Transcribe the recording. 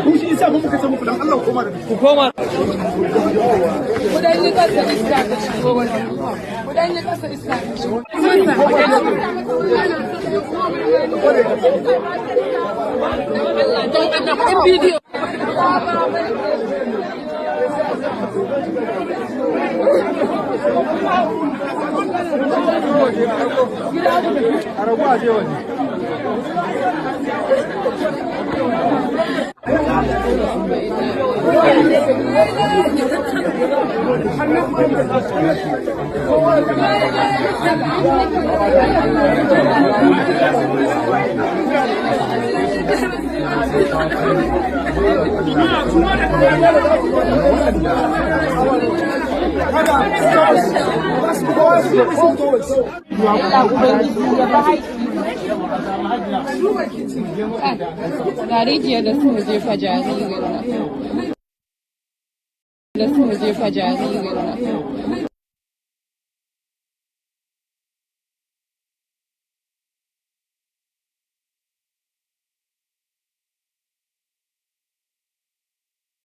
Kushi isa mun muka ce muku dan Allah ku koma da ku koma. Ku dan yi kasa iska ta shigo wannan. Ku dan yi kasa iska ta shigo. In bidiyo. Arabu a je waje. Ga rijiyar da suka jefa jaririn nan.